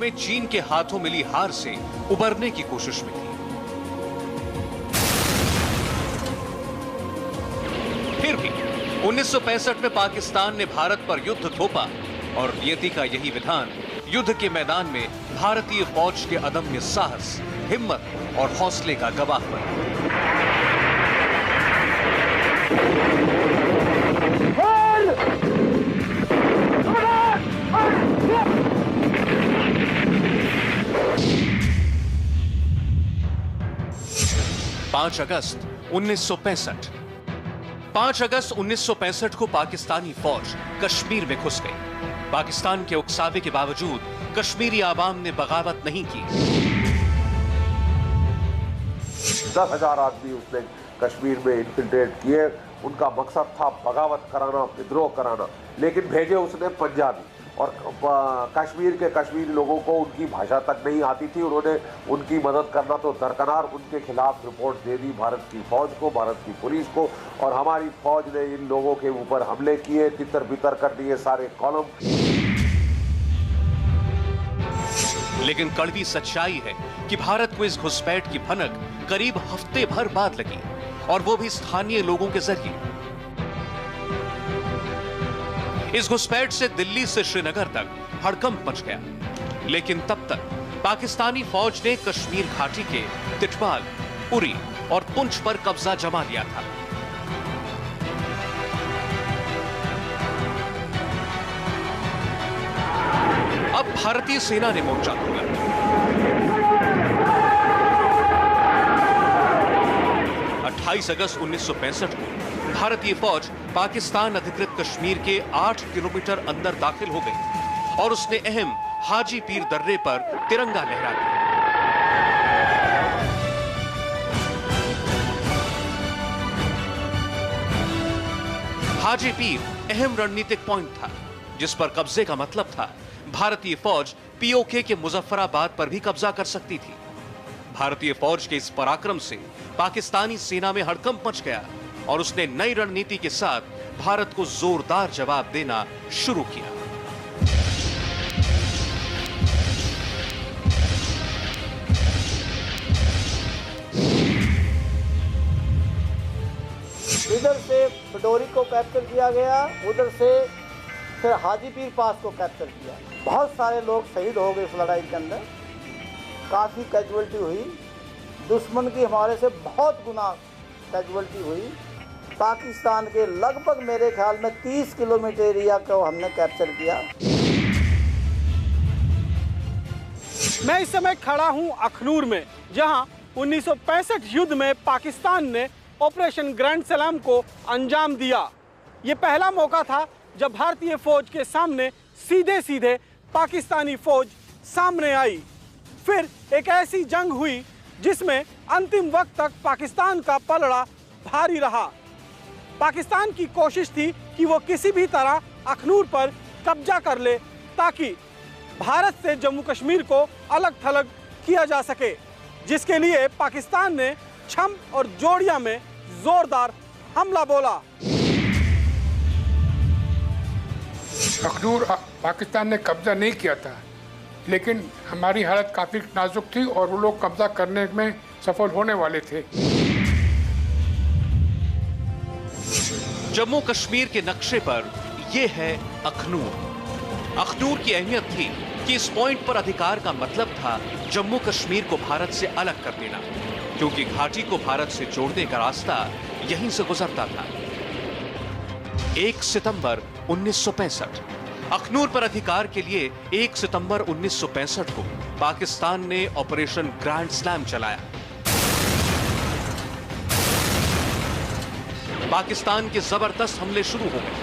में चीन के हाथों मिली हार से उबरने की कोशिश में थी। फिर भी 1965 में पाकिस्तान ने भारत पर युद्ध थोपा और नियति का यही विधान युद्ध के मैदान में भारतीय फौज के अदम्य साहस, हिम्मत और हौसले का गवाह बना। 5 अगस्त 1965। 5 अगस्त 1965 को पाकिस्तानी फौज कश्मीर में घुस गई। पाकिस्तान के उकसावे के बावजूद कश्मीरी आवाम ने बगावत नहीं की। 10,000 आदमी उसने कश्मीर में इन्फिल्ट्रेट किए। उनका मकसद था बगावत कराना, विद्रोह कराना, लेकिन भेजे उसने पंजाबी और कश्मीरी लोगों को उनकी भाषा तक नहीं आती थी। उन्होंने उनकी मदद करना तो दरकिनार उनके खिलाफ रिपोर्ट दे दी भारत की फौज को, भारत की पुलिस को, और हमारी फौज ने इन लोगों के ऊपर हमले किए, तितर बितर कर दिए सारे कॉलम। लेकिन कड़वी सच्चाई है कि भारत को इस घुसपैठ की भनक करीब हफ्ते भर बाद लगी, और वो भी स्थानीय लोगों के जरिए। इस घुसपैठ से दिल्ली से श्रीनगर तक हड़कंप मच गया, लेकिन तब तक पाकिस्तानी फौज ने कश्मीर घाटी के तिटवाल, उरी और पुंछ पर कब्जा जमा लिया था। अब भारतीय सेना ने मोर्चा खोला। अगस्त 1965 को भारतीय फौज पाकिस्तान अधिकृत कश्मीर के 8 किलोमीटर अंदर दाखिल हो गई और उसने अहम हाजी पीर दर्रे पर तिरंगा लहरा दिया। हाजी पीर अहम रणनीतिक पॉइंट था, जिस पर कब्जे का मतलब था भारतीय फौज पीओके के मुजफ्फराबाद पर भी कब्जा कर सकती थी। भारतीय फौज के इस पराक्रम से पाकिस्तानी सेना में हड़कंप मच गया और उसने नई रणनीति के साथ भारत को जोरदार जवाब देना शुरू किया। इधर से पडोरी को कैप्चर किया गया, उधर से फिर हाजीपीर पास को कैप्चर किया। बहुत सारे लोग शहीद हो गए इस लड़ाई के अंदर, काफ़ी कैजुअल्टी हुई। दुश्मन की हमारे से बहुत गुना कैजुअल्टी हुई। पाकिस्तान के लगभग मेरे ख्याल में 30 किलोमीटर एरिया को हमने कैप्चर किया। मैं इस समय खड़ा हूं अखनूर में, जहां 1965 युद्ध में पाकिस्तान ने ऑपरेशन ग्रैंड सलाम को अंजाम दिया। ये पहला मौका था जब भारतीय फौज के सामने सीधे सीधे पाकिस्तानी फौज सामने आई। फिर एक ऐसी जंग हुई जिसमें अंतिम वक्त तक पाकिस्तान का पलड़ा भारी रहा। पाकिस्तान की कोशिश थी कि वो किसी भी तरह अखनूर पर कब्जा कर ले, ताकि भारत से जम्मू कश्मीर को अलग थलग किया जा सके, जिसके लिए पाकिस्तान ने छम और जोड़िया में जोरदार हमला बोला। अखनूर पाकिस्तान ने कब्जा नहीं किया था, लेकिन हमारी हालत काफी नाजुक थी और वो लोग कब्जा करने में सफल होने वाले थे। जम्मू कश्मीर के नक्शे पर यह है अखनूर। अखनूर की अहमियत थी कि इस पॉइंट पर अधिकार का मतलब था जम्मू कश्मीर को भारत से अलग कर देना, क्योंकि घाटी को भारत से जोड़ने का रास्ता यहीं से गुजरता था। 1 सितंबर 1965 अखनूर पर अधिकार के लिए 1 सितंबर 1965 को पाकिस्तान ने ऑपरेशन ग्रैंड स्लैम चलाया। पाकिस्तान के जबरदस्त हमले शुरू हो गए।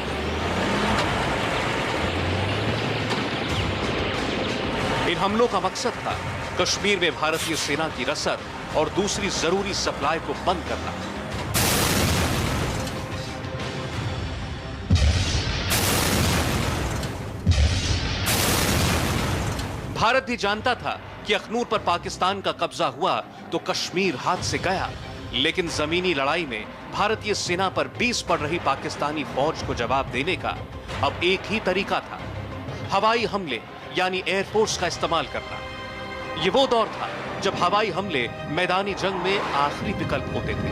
इन हमलों का मकसद था कश्मीर में भारतीय सेना की रसद और दूसरी जरूरी सप्लाई को बंद करना। भारत भी जानता था कि अखनूर पर पाकिस्तान का कब्जा हुआ तो कश्मीर हाथ से गया, लेकिन जमीनी लड़ाई में भारतीय सेना पर 20 पड़ रही पाकिस्तानी फौज को जवाब देने का अब एक ही तरीका था, हवाई हमले यानी एयरफोर्स का इस्तेमाल करना। ये वो दौर था जब हवाई हमले मैदानी जंग में आखिरी विकल्प होते थे।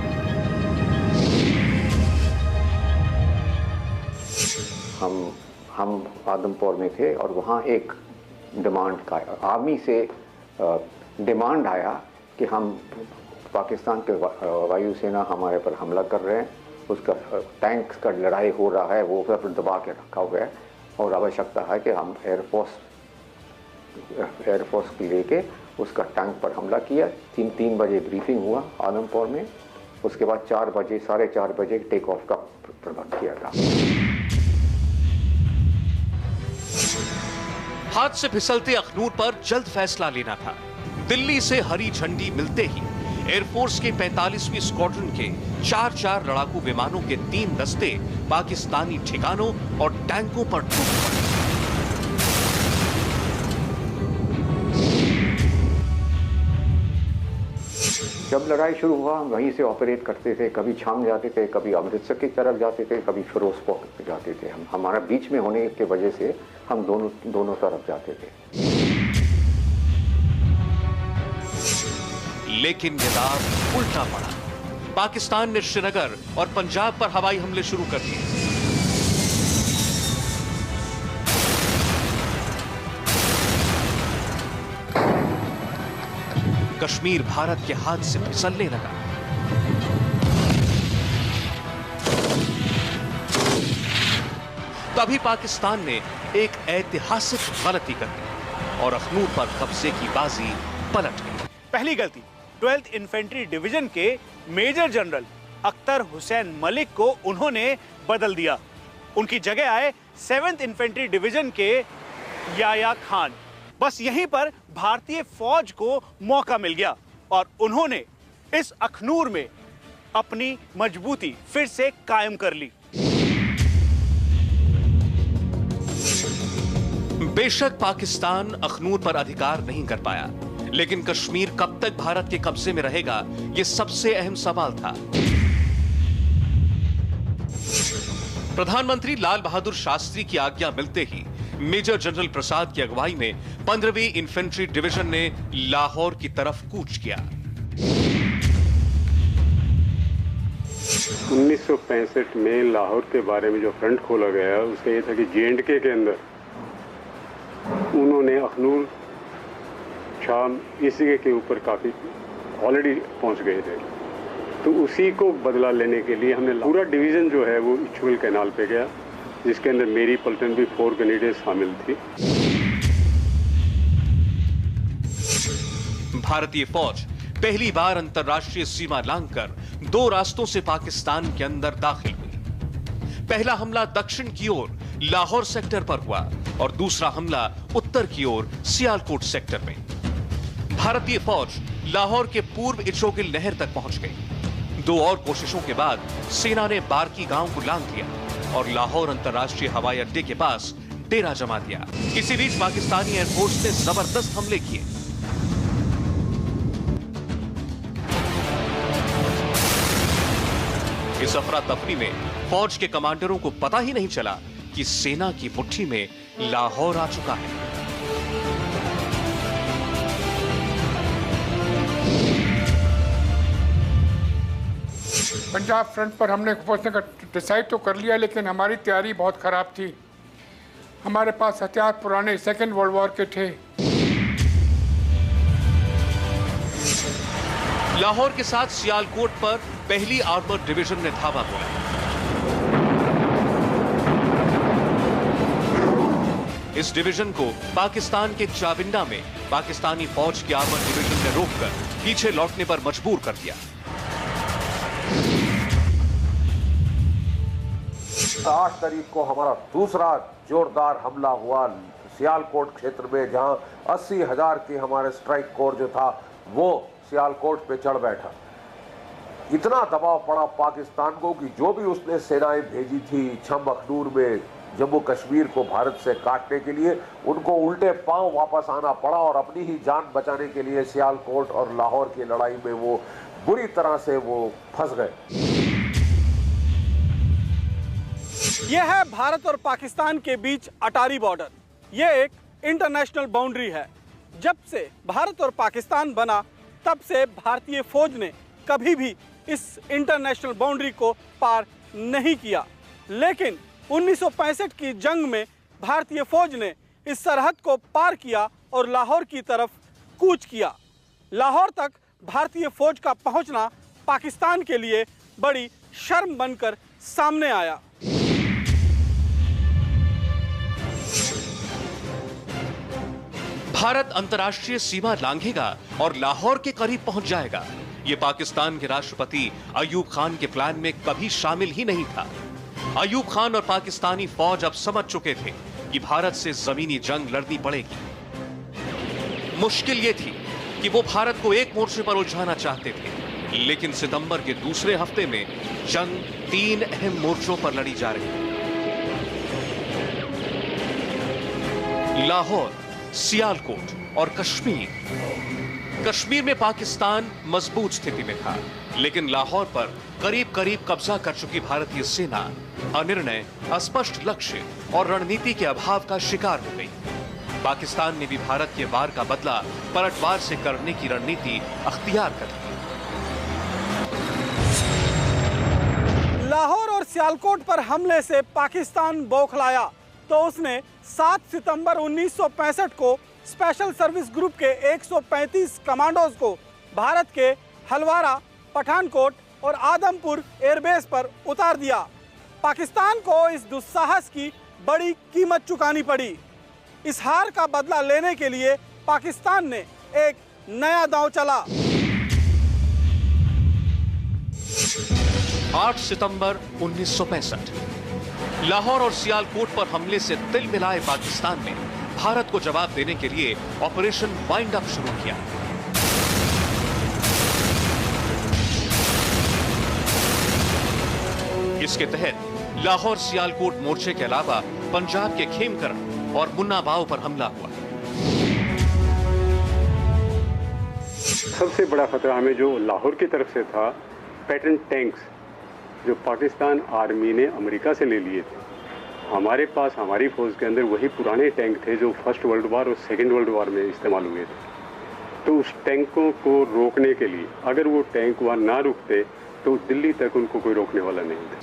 हम आदमपुर में थे और वहाँ एक डिमांड का आर्मी से डिमांड आया कि हम पाकिस्तान के वायुसेना हमारे पर हमला कर रहे हैं, उसका टैंक का लड़ाई हो रहा है, वो सब दबा के रखा हुआ है और आवश्यकता है कि हम एयरफोर्स लेके उसका टैंक पर हमला किया। 3 बजे ब्रीफिंग हुआ आदमपुर में, उसके बाद 4 बजे 4:30 बजे टेक ऑफ का प्रबंध किया था। हाथ से फिसलते अखनूर पर जल्द फैसला लेना था। दिल्ली से हरी झंडी मिलते ही एयरफोर्स के 45वीं स्क्वाड्रन के 4 लड़ाकू विमानों के 3 दस्ते पाकिस्तानी ठिकानों और टैंकों पर टूट पड़े। जब लड़ाई शुरू हुआ हम वहीं से ऑपरेट करते थे, कभी शाम जाते थे, कभी अमृतसर की तरफ जाते थे, कभी फिरोजपुर जाते थे। हमारा बीच में होने की वजह से हम दोनों तरफ जाते थे। लेकिन निदान उल्टा पड़ा। पाकिस्तान ने श्रीनगर और पंजाब पर हवाई हमले शुरू कर दिए। कश्मीर भारत के हाथ से फिसलने लगा। तभी पाकिस्तान ने एक ऐतिहासिक गलती कर दी और अखनूर पर कब्जे की बाजी पलट गई। पहली गलती, 12th इन्फेंट्री डिवीजन के मेजर जनरल अख्तर हुसैन मलिक को उन्होंने बदल दिया। उनकी जगह आए 7th इन्फेंट्री डिवीजन के याया खान। बस यहीं पर भारतीय फौज को मौका मिल गया और उन्होंने इस अखनूर में अपनी मजबूती फिर से कायम कर ली। बेशक पाकिस्तान अखनूर पर अधिकार नहीं कर पाया, लेकिन कश्मीर कब तक भारत के कब्जे में रहेगा, यह सबसे अहम सवाल था। प्रधानमंत्री लाल बहादुर शास्त्री की आज्ञा मिलते ही मेजर जनरल प्रसाद की अगुवाई में 15वीं इन्फेंट्री डिवीजन ने लाहौर की तरफ कूच किया। 1965 में लाहौर के बारे में जो फ्रंट खोला गया उसका ये था कि J&K के अंदर उन्होंने अखनूर शाम इसी के ऊपर काफ़ी ऑलरेडी पहुंच गए थे, तो उसी को बदला लेने के लिए हमने पूरा डिवीज़न जो है वो इछुल कैनाल पे गया, जिसके अंदर मेरी पलटन भी 4 ग्रेनेडियर्स शामिल थी। भारतीय फौज पहली बार अंतर्राष्ट्रीय सीमा लांघकर 2 रास्तों से पाकिस्तान के अंदर दाखिल हुई। पहला हमला दक्षिण की ओर लाहौर सेक्टर पर हुआ और दूसरा हमला उत्तर की ओर सियालकोट सेक्टर में। भारतीय फौज लाहौर के पूर्व इचोगिल नहर तक पहुंच गई। 2 और कोशिशों के बाद सेना ने बारकी गांव को लांघ लिया और लाहौर अंतर्राष्ट्रीय हवाई अड्डे के पास डेरा जमा दिया। इसी बीच पाकिस्तानी एयरफोर्स ने जबरदस्त हमले किए। इस अफरा तफरी में फौज के कमांडरों को पता ही नहीं चला कि सेना की मुट्ठी में लाहौर आ चुका है। पंजाब फ्रंट पर हमने पहुंचने का डिसाइड तो कर लिया, लेकिन हमारी तैयारी बहुत ख़राब थी। हमारे पास हथियार पुराने 2nd वर्ल्ड वॉर के थे। लाहौर के साथ सियालकोट पर पहली आर्मर्ड डिवीजन ने धावा बोला। इस डिवीजन को पाकिस्तान के चाविंडा में पाकिस्तानी फौज की आर्मर्ड डिवीजन ने रोककर पीछे लौटने पर मजबूर कर दिया। 8 तारीख को हमारा दूसरा जोरदार हमला हुआ सियालकोट क्षेत्र में, जहां 80,000 की हमारे स्ट्राइक कोर जो था वो सियालकोट पे चढ़ बैठा। इतना दबाव पड़ा पाकिस्तान को कि जो भी उसने सेनाएं भेजी थी छम अखनूर में जम्मू कश्मीर को भारत से काटने के लिए, उनको उल्टे पांव वापस आना पड़ा और अपनी ही जान बचाने के लिए सियालकोट और लाहौर की लड़ाई में वो बुरी तरह से वो फंस गए। यह है भारत और पाकिस्तान के बीच अटारी बॉर्डर। यह एक इंटरनेशनल बाउंड्री है। जब से भारत और पाकिस्तान बना तब से भारतीय फौज ने कभी भी इस इंटरनेशनल बाउंड्री को पार नहीं किया, लेकिन 1965 की जंग में भारतीय फौज ने इस सरहद को पार किया और लाहौर की तरफ कूच किया। लाहौर तक भारतीय फौज का पहुंचना पाकिस्तान के लिए बड़ी शर्म बनकर सामने आया। भारत अंतर्राष्ट्रीय सीमा लांघेगा और लाहौर के करीब पहुंच जाएगा, ये पाकिस्तान के राष्ट्रपति अयूब खान के प्लान में कभी शामिल ही नहीं था। अयूब खान और पाकिस्तानी फौज अब समझ चुके थे कि भारत से जमीनी जंग लड़नी पड़ेगी। मुश्किल ये थी कि वो भारत को एक मोर्चे पर उलझाना चाहते थे, लेकिन सितंबर के दूसरे हफ्ते में जंग 3 अहम मोर्चों पर लड़ी जा रही थी। लाहौर, सियालकोट और कश्मीर। कश्मीर में पाकिस्तान मजबूत स्थिति में था, लेकिन लाहौर पर करीब करीब कब्जा कर चुकी भारतीय सेना अनिर्णय, अस्पष्ट लक्ष्य और रणनीति के अभाव का शिकार हो गई। पाकिस्तान ने भी भारत के वार का बदला पलटवार से करने की रणनीति अख्तियार कर ली। लाहौर और सियालकोट पर हमले से पाकिस्तान बौखलाया तो उसने 7 सितंबर 1965 को स्पेशल सर्विस ग्रुप के 135 कमांडोज को भारत के हलवारा, पठानकोट और आदमपुर एयरबेस पर उतार दिया। पाकिस्तान को इस दुस्साहस की बड़ी कीमत चुकानी पड़ी। इस हार का बदला लेने के लिए पाकिस्तान ने एक नया दांव चला। 8 सितंबर 1965 लाहौर और सियालकोट पर हमले से दिल मिलाए पाकिस्तान ने भारत को जवाब देने के लिए ऑपरेशन वाइंड अप शुरू किया। इसके तहत लाहौर सियालकोट मोर्चे के अलावा पंजाब के खेमकरण और मुन्नाबाव पर हमला हुआ। सबसे बड़ा खतरा हमें जो लाहौर की तरफ से था, पैटर्न टैंक्स जो पाकिस्तान आर्मी ने अमेरिका से ले लिए थे। हमारे पास हमारी फौज के अंदर वही पुराने टैंक थे जो फर्स्ट वर्ल्ड वॉर और सेकेंड वर्ल्ड वॉर में इस्तेमाल हुए थे। तो उस टैंकों को रोकने के लिए अगर वो टैंक वहाँ ना रुकते तो दिल्ली तक उनको कोई रोकने वाला नहीं था।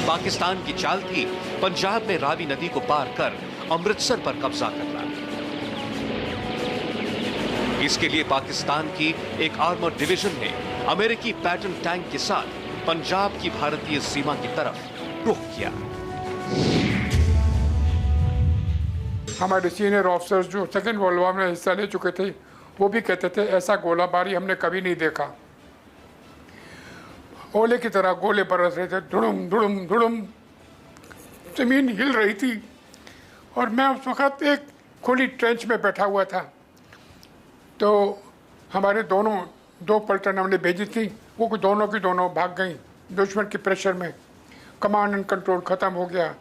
पाकिस्तान की चाल थी पंजाब में रावी नदी को पार कर अमृतसर पर कब्जा करना। इसके लिए पाकिस्तान की एक आर्मर डिवीजन ने अमेरिकी पैटर्न टैंक के साथ पंजाब की भारतीय सीमा की तरफ रुख किया। हमारे सीनियर ऑफिसर्स जो सेकेंड वर्ल्ड वॉर में हिस्सा ले चुके थे वो भी कहते थे ऐसा गोलाबारी हमने कभी नहीं देखा। ओले की तरह गोले बरस रहे थे, धुड़ुम धुड़ुम धुड़ुम, जमीन हिल रही थी और मैं उस वक़्त एक खुली ट्रेंच में बैठा हुआ था। तो हमारे दो पलटन हमने भेजी थी, वो दोनों की दोनों भाग गई दुश्मन के प्रेशर में। कमांड एंड कंट्रोल ख़त्म हो गया,